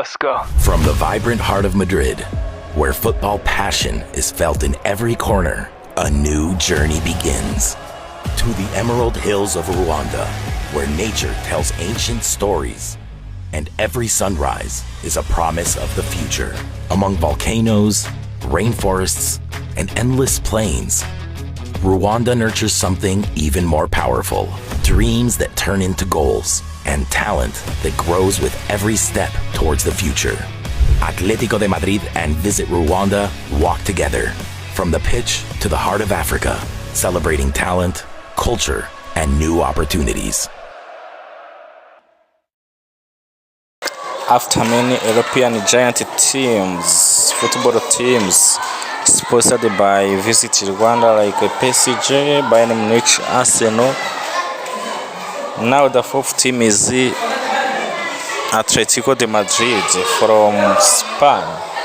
Let's go. From the vibrant heart of Madrid, where football passion is felt in every corner, a new journey begins. To the Emerald Hills of Rwanda, where nature tells ancient stories, and every sunrise is a promise of the future. Among volcanoes, rainforests, and endless plains, Rwanda nurtures something even more powerful. Dreams that turn into goals, and talent that grows with every step towards the future. Atlético de Madrid and Visit Rwanda walk together, from the pitch to the heart of Africa, celebrating talent, culture, and new opportunities. After many European giant teams, football teams, sponsored by Visit Rwanda like PSG, Bayern Munich, Arsenal, now the fourth team is Atlético de Madrid from Spain.